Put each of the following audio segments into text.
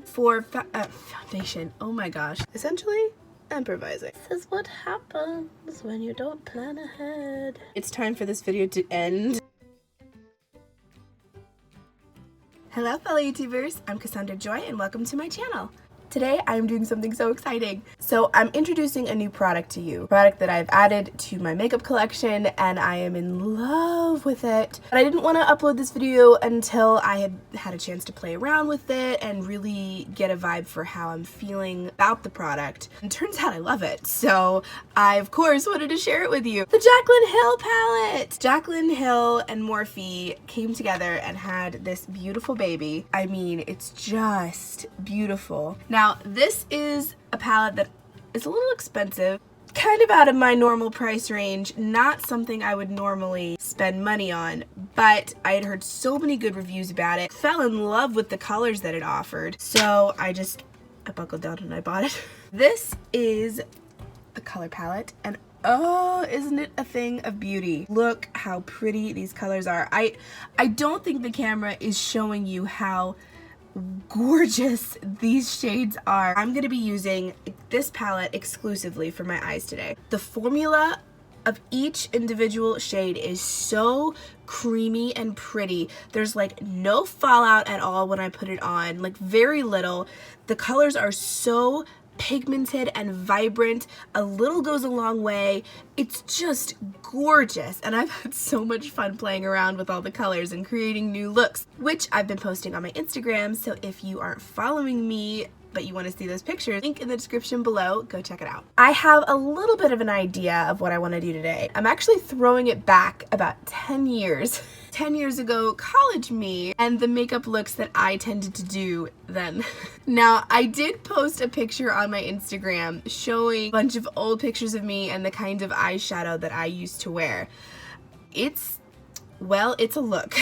For foundation, oh my gosh. Essentially, improvising. This is what happens when you don't plan ahead. It's time for this video to end. Hello fellow YouTubers, I'm Cassandra Joy and welcome to my channel. Today I'm doing something so exciting. So I'm introducing a new product to you. A product that I've added to my makeup collection and I am in love with it. But I didn't want to upload this video until I had had a chance to play around with it and really get a vibe for how I'm feeling about the product. And turns out I love it. So I of course wanted to share it with you. The Jaclyn Hill palette! Jaclyn Hill and Morphe came together and had this beautiful baby. I mean, it's just beautiful. Now, this is a palette that is a little expensive, kind of out of my normal price range, not something I would normally spend money on, but I had heard so many good reviews about it, fell in love with the colors that it offered, so I buckled down and I bought it. This is a color palette, and oh, isn't it a thing of beauty? Look how pretty these colors are. I don't think the camera is showing you how gorgeous these shades are. I'm gonna be using this palette exclusively for my eyes today. The formula of each individual shade is so creamy and pretty. There's like no fallout at all when I put it on, like very little. The colors are so pigmented and vibrant. A little goes a long way. It's just gorgeous, and I've had so much fun playing around with all the colors and creating new looks, which I've been posting on my Instagram. So if you aren't following me but you want to see those pictures, link in the description below, go check it out. I have a little bit of an idea of what I want to do today. I'm actually throwing it back about 10 years. 10 years ago, college me, and the makeup looks that I tended to do then. Now, I did post a picture on my Instagram showing a bunch of old pictures of me and the kind of eyeshadow that I used to wear. Well, it's a look.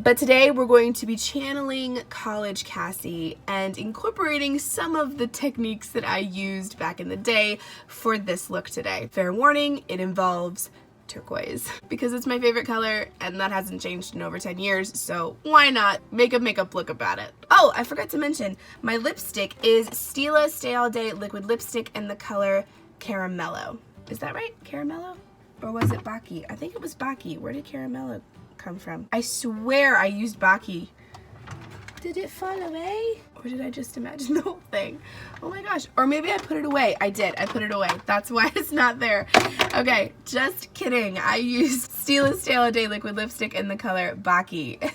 But today we're going to be channeling college Cassie and incorporating some of the techniques that I used back in the day for this look today. Fair warning, it involves turquoise because it's my favorite color and that hasn't changed in over 10 years, so why not make a makeup look about it? Oh, I forgot to mention, my lipstick is Stila Stay All Day liquid lipstick in the color Caramello. Is that right? Caramello? Or was it Baki? I think it was Baki. Where did Caramello come from? I swear I used Baki. Did it fall away? Or did I just imagine the whole thing? Oh my gosh. Or maybe I put it away. I did. I put it away. That's why it's not there. Okay, just kidding. I used Stila Stay All Day liquid lipstick in the color Baki.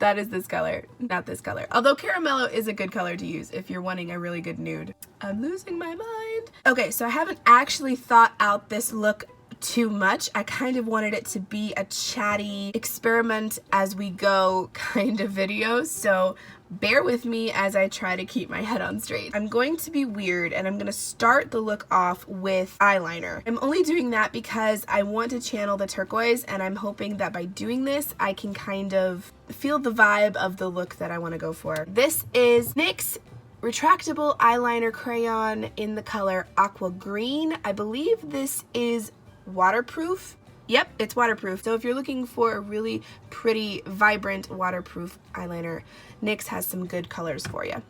That is this color, not this color. Although Caramello is a good color to use if you're wanting a really good nude. I'm losing my mind. Okay, so I haven't actually thought out this look too much. I kind of wanted it to be a chatty experiment as we go kind of video, so bear with me as I try to keep my head on straight. I'm going to be weird and I'm going to start the look off with eyeliner. I'm only doing that because I want to channel the turquoise, and I'm hoping that by doing this I can kind of feel the vibe of the look that I want to go for. This is NYX retractable eyeliner crayon in the color Aqua Green. I believe this is waterproof. Yep, it's waterproof. So if you're looking for a really pretty, vibrant, waterproof eyeliner, NYX has some good colors for you.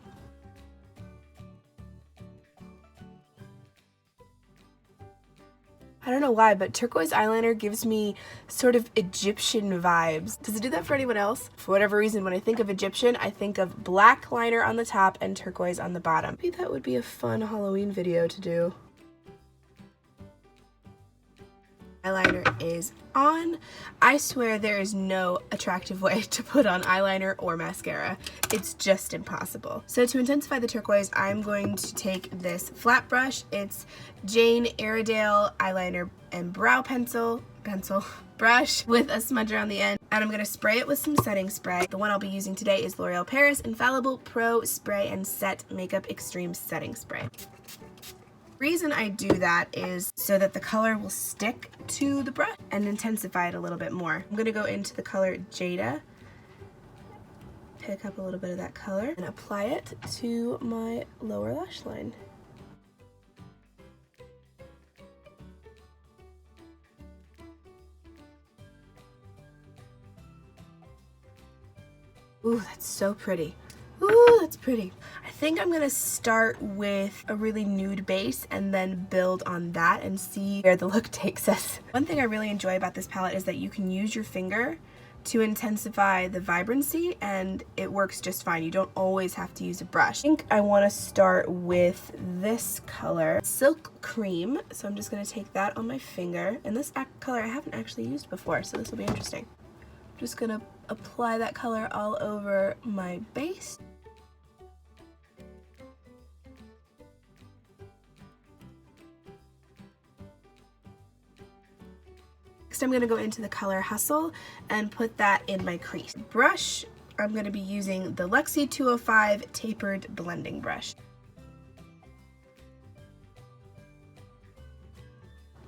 I don't know why, but turquoise eyeliner gives me sort of Egyptian vibes. Does it do that for anyone else? For whatever reason, when I think of Egyptian, I think of black liner on the top and turquoise on the bottom. Maybe that would be a fun Halloween video to do. Eyeliner is on. I swear there is no attractive way to put on eyeliner or mascara. It's just impossible. So to intensify the turquoise, I'm going to take this flat brush. It's Jane Iredale eyeliner and brow pencil brush with a smudger on the end, and I'm going to spray it with some setting spray. The one I'll be using today is L'Oreal Paris Infallible Pro Spray and Set Makeup Extreme Setting Spray. The reason I do that is so that the color will stick to the brush and intensify it a little bit more. I'm going to go into the color Jada, pick up a little bit of that color, and apply it to my lower lash line. Ooh, that's so pretty. Ooh, that's pretty. I think I'm gonna start with a really nude base and then build on that and see where the look takes us. One thing I really enjoy about this palette is that you can use your finger to intensify the vibrancy and it works just fine. You don't always have to use a brush. I think I want to start with this color, Silk Cream. So I'm just going to take that on my finger. And this color I haven't actually used before, so this will be interesting. I'm just going to apply that color all over my base. Next I'm going to go into the color Hustle and put that in my crease. Brush, I'm going to be using the Luxie 205 tapered blending brush.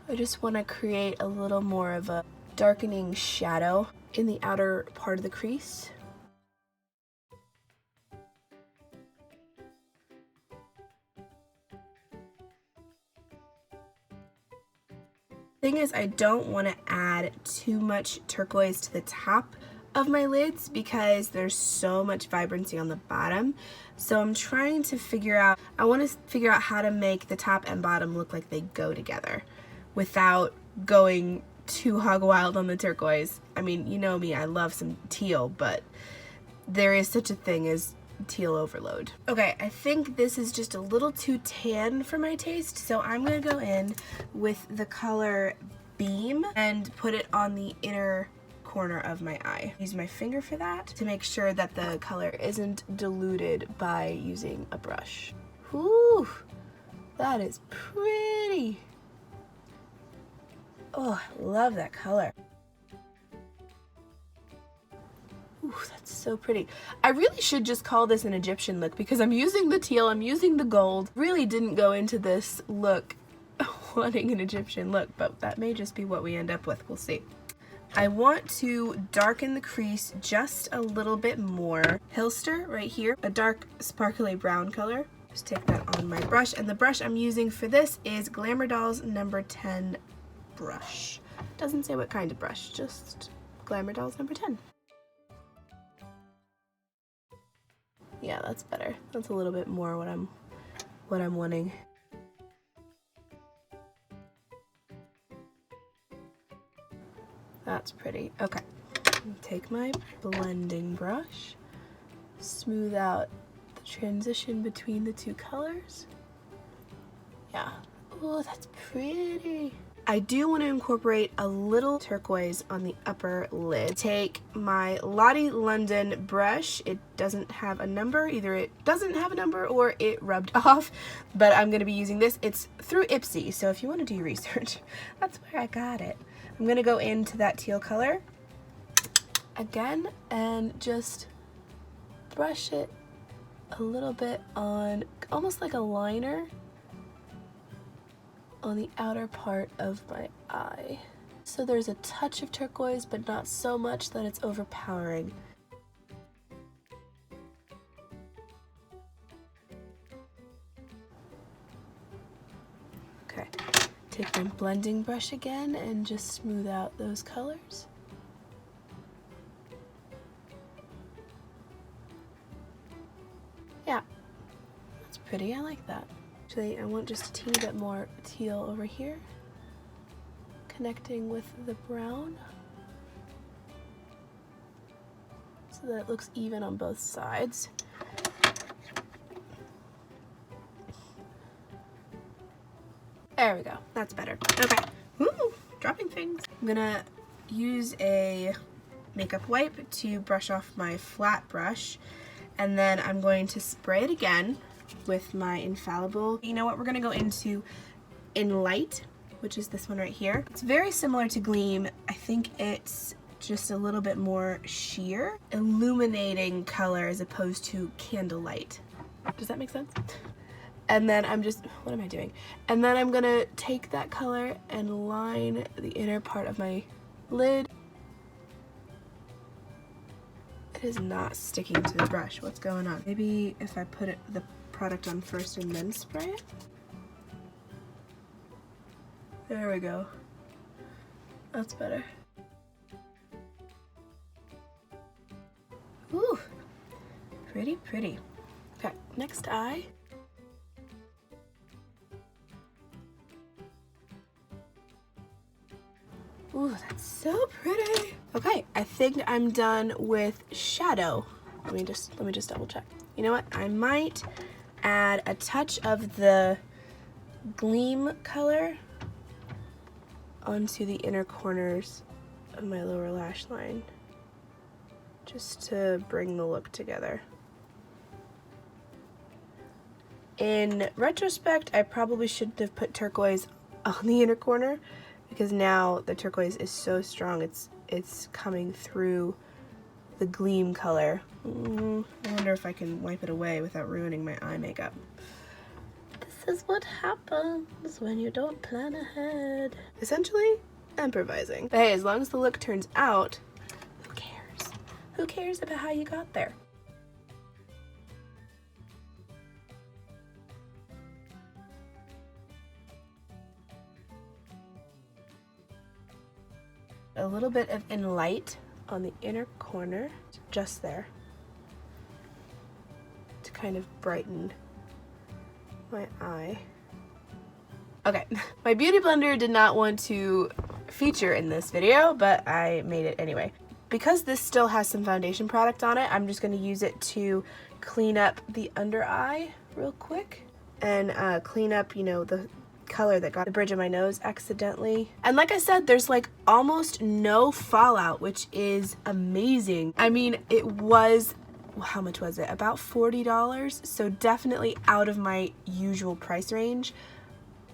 I just want to create a little more of a darkening shadow in the outer part of the crease. Thing is, I don't want to add too much turquoise to the top of my lids because there's so much vibrancy on the bottom. So I'm trying to figure out, I want to figure out how to make the top and bottom look like they go together without going too hog wild on the turquoise. I mean, you know me, I love some teal, but there is such a thing as teal overload. Okay, I think this is just a little too tan for my taste, so I'm gonna go in with the color Beam and put it on the inner corner of my eye. Use my finger for that to make sure that the color isn't diluted by using a brush. Whew, that is pretty. Oh, I love that color. Ooh, that's so pretty. I really should just call this an Egyptian look because I'm using the teal, I'm using the gold. Really didn't go into this look wanting an Egyptian look, but that may just be what we end up with. We'll see. I want to darken the crease just a little bit more. Hilster right here, a dark sparkly brown color. Just take that on my brush, and the brush I'm using for this is Glamour Dolls number 10 brush. Doesn't say what kind of brush, just Glamour Dolls number 10. Yeah, that's better. That's a little bit more what I'm wanting. That's pretty. Okay. Take my blending brush, smooth out the transition between the two colors. Yeah. Oh, that's pretty. I do want to incorporate a little turquoise on the upper lid. Take my Lottie London brush. It doesn't have a number. Either it doesn't have a number or it rubbed off, but I'm going to be using this. It's through Ipsy, so if you want to do your research, that's where I got it. I'm going to go into that teal color again and just brush it a little bit on, almost like a liner, on the outer part of my eye. So there's a touch of turquoise, but not so much that it's overpowering. Okay, take my blending brush again and just smooth out those colors. Yeah, that's pretty, I like that. Actually, I want just a teeny bit more teal over here, connecting with the brown so that it looks even on both sides. There we go, that's better. Okay, woo, dropping things. I'm gonna use a makeup wipe to brush off my flat brush, and then I'm going to spray it again with my infallible. You know what, we're gonna go into In Light, which is this one right here. It's very similar to Gleam. I think it's just a little bit more sheer, illuminating color as opposed to candlelight. Does that make sense? And then I'm just, what am I doing? And then I'm gonna take that color and line the inner part of my lid. It is not sticking to the brush. What's going on? Maybe if I put the product on first and then spray it? There we go. That's better. Ooh, Pretty, pretty. Okay, next eye. Ooh, that's so pretty. Okay, I think I'm done with shadow. Let me just double check. You know what? I might add a touch of the gleam color onto the inner corners of my lower lash line, just to bring the look together. In retrospect, I probably shouldn't have put turquoise on the inner corner, because now the turquoise is so strong, it's coming through the gleam color. I wonder if I can wipe it away without ruining my eye makeup. This is what happens when you don't plan ahead. Essentially, improvising. But hey, as long as the look turns out, who cares? Who cares about how you got there? A little bit of Enlight on the inner corner, just there, to kind of brighten my eye. Okay, my beauty blender did not want to feature in this video, but I made it anyway. Because this still has some foundation product on it, I'm just going to use it to clean up the under eye real quick and clean up, you know, the color that got the bridge of my nose accidentally. And like I said, there's like almost no fallout, which is amazing. I mean, it was, how much was it? About $40, so definitely out of my usual price range.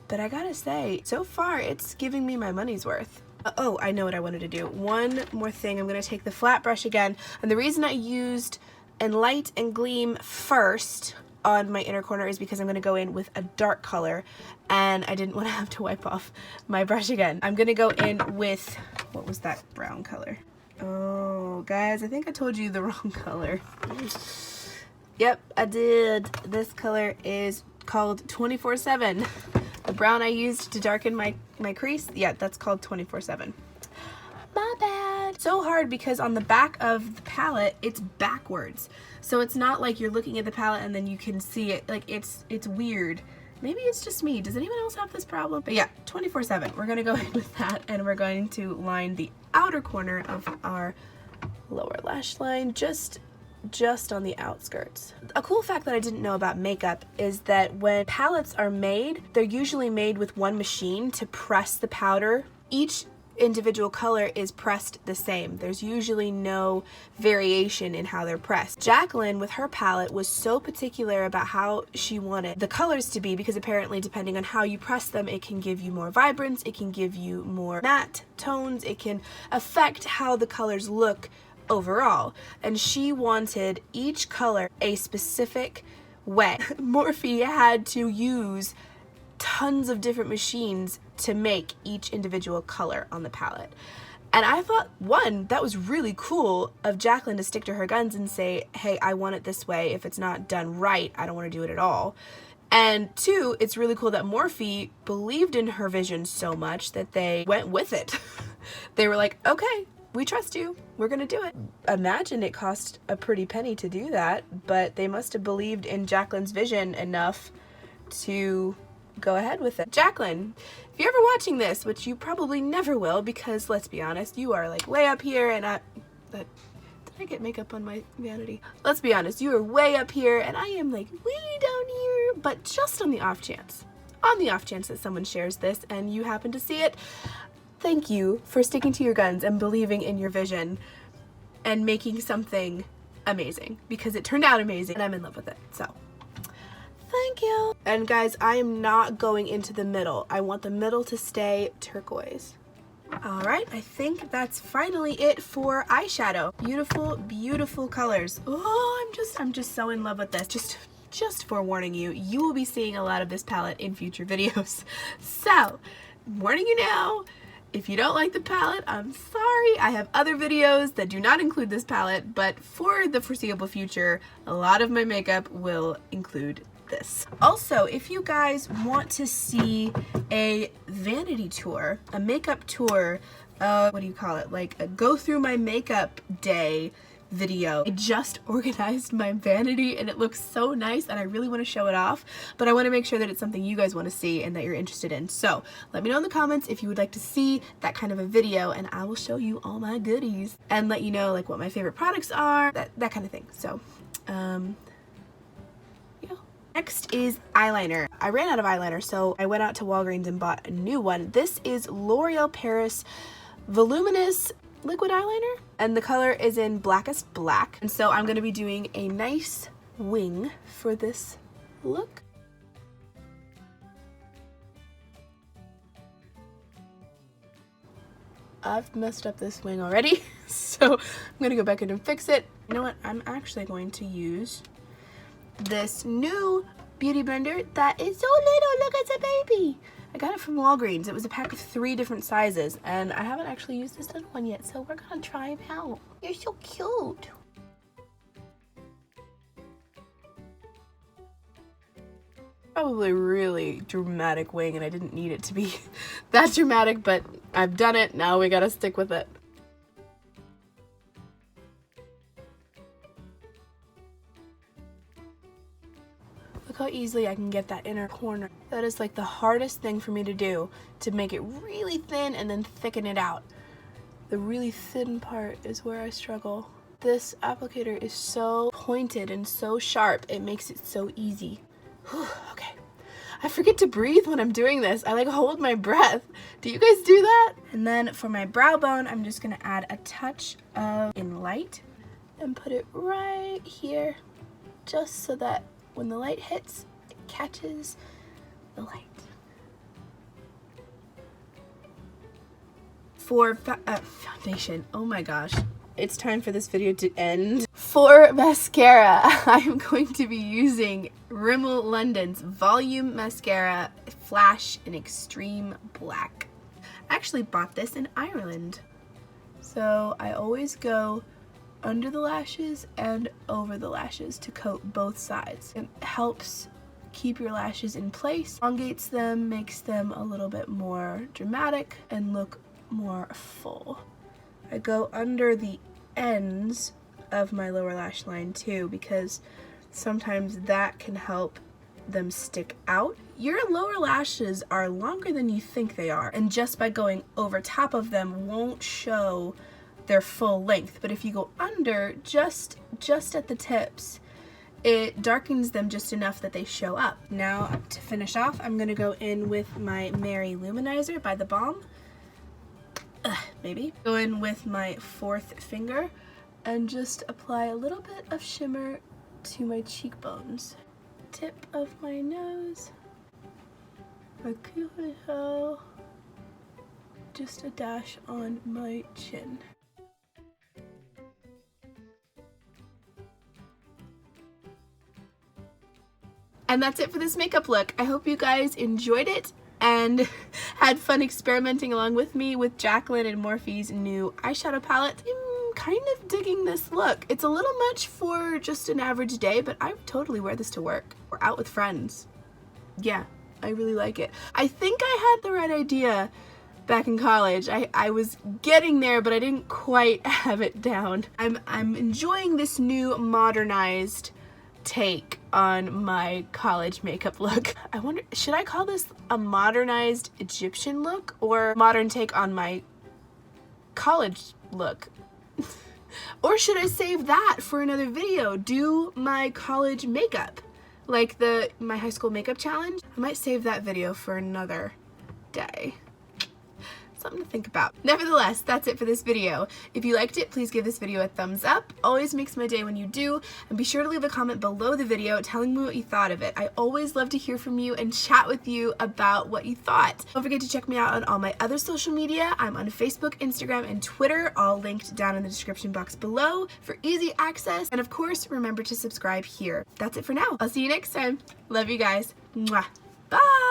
But I gotta say, so far it's giving me my money's worth. Oh, I know what I wanted to do. One more thing, I'm gonna take the flat brush again, and the reason I used Enlight and Gleam first on my inner corner is because I'm gonna go in with a dark color, and I didn't want to have to wipe off my brush again. I'm gonna go in with, what was that brown color? Oh, guys, I think I told you the wrong color. Yep, I did. This color is called 24/7. The brown I used to darken my crease, yeah, that's called 24/7. My bad. So hard because on the back of the palette, it's backwards. So it's not like you're looking at the palette and then you can see it. Like, it's weird. Maybe it's just me. Does anyone else have this problem? But yeah, 24/7. We're gonna go in with that, and we're going to line the outer corner of our lower lash line, just on the outskirts. A cool fact that I didn't know about makeup is that when palettes are made, they're usually made with one machine to press the powder. Each individual color is pressed the same. There's usually no variation in how they're pressed. Jacqueline, with her palette, was so particular about how she wanted the colors to be, because apparently depending on how you press them, it can give you more vibrance, it can give you more matte tones, it can affect how the colors look overall. And she wanted each color a specific way. Morphe had to use tons of different machines to make each individual color on the palette. And I thought, one, that was really cool of Jacqueline to stick to her guns and say, hey, I want it this way. If it's not done right, I don't want to do it at all. And two, it's really cool that Morphe believed in her vision so much that they went with it. They were like, okay, we trust you, we're gonna do it. Imagine it cost a pretty penny to do that, but they must have believed in Jacqueline's vision enough to go ahead with it. Jacqueline, if you're ever watching this, which you probably never will, because let's be honest, you are like way up here, and did I get makeup on my vanity? Let's be honest, you are way up here and I am like way down here, but just on the off chance that someone shares this and you happen to see it, thank you for sticking to your guns and believing in your vision and making something amazing, because it turned out amazing and I'm in love with it. So thank you. And guys, I am not going into the middle. I want the middle to stay turquoise. All right, I think that's finally it for eyeshadow. Beautiful, beautiful colors. Oh, I'm just so in love with this. Just forewarning you, you will be seeing a lot of this palette in future videos. So, warning you now, if you don't like the palette, I'm sorry. I have other videos that do not include this palette, but for the foreseeable future, a lot of my makeup will include this. Also, if you guys want to see a vanity tour, a makeup tour, what do you call it? Like a go through my makeup day video. I just organized my vanity and it looks so nice and I really want to show it off, but I want to make sure that it's something you guys want to see and that you're interested in. So let me know in the comments if you would like to see that kind of a video, and I will show you all my goodies and let you know like what my favorite products are, that kind of thing. So yeah. Next is eyeliner. I ran out of eyeliner, so I went out to Walgreens and bought a new one. This is L'Oreal Paris Voluminous liquid eyeliner, and the color is in Blackest Black. And so I'm going to be doing a nice wing for this look. I've messed up this wing already, so I'm going to go back in and fix it. You know what? I'm actually going to use this new beauty blender that is so little. Look, it's a baby. I got it from Walgreens. It was a pack of 3 different sizes, and I haven't actually used this little one yet, so we're gonna try it out. You're so cute. Probably really dramatic wing, and I didn't need it to be that dramatic, but I've done it. Now we gotta stick with it. Look how easily I can get that inner corner. That is like the hardest thing for me to do, to make it really thin and then thicken it out. The really thin part is where I struggle. This applicator is so pointed and so sharp, it makes it so easy. Whew, okay. I forget to breathe when I'm doing this. I like hold my breath. Do you guys do that? And then for my brow bone, I'm just gonna add a touch of in light and put it right here, just so that when the light hits, it catches the light. For foundation, oh my gosh, it's time for this video to end. For mascara, I'm going to be using Rimmel London's Volume Mascara Flash in Extreme Black. I actually bought this in Ireland. So I always go under the lashes and over the lashes to coat both sides. It helps keep your lashes in place, elongates them, makes them a little bit more dramatic and look more full. I go under the ends of my lower lash line too, because sometimes that can help them stick out. Your lower lashes are longer than you think they are, and just by going over top of them won't show their full length, but if you go under just at the tips, it darkens them just enough that they show up. Now to finish off, I'm gonna go in with my Mary Luminizer by The Balm. Maybe. Go in with my 4th finger and just apply a little bit of shimmer to my cheekbones. Tip of my nose, my cuticle, just a dash on my chin. And that's it for this makeup look. I hope you guys enjoyed it and had fun experimenting along with me with Jaclyn and Morphe's new eyeshadow palette. I'm kind of digging this look. It's a little much for just an average day, but I would totally wear this to work or out with friends. Yeah, I really like it. I think I had the right idea back in college. I was getting there, but I didn't quite have it down. I'm enjoying this new modernized take on my college makeup look. I wonder, should I call this a modernized Egyptian look or modern take on my college look? Or should I save that for another video? Do my college makeup, like my high school makeup challenge? I might save that video for another day. Something to think about. Nevertheless, that's it for this video. If you liked it, please give this video a thumbs up. Always makes my day when you do. And be sure to leave a comment below the video telling me what you thought of it. I always love to hear from you and chat with you about what you thought. Don't forget to check me out on all my other social media. I'm on Facebook, Instagram, and Twitter, all linked down in the description box below for easy access. And of course, remember to subscribe here. That's it for now. I'll see you next time. Love you guys. Mwah. Bye!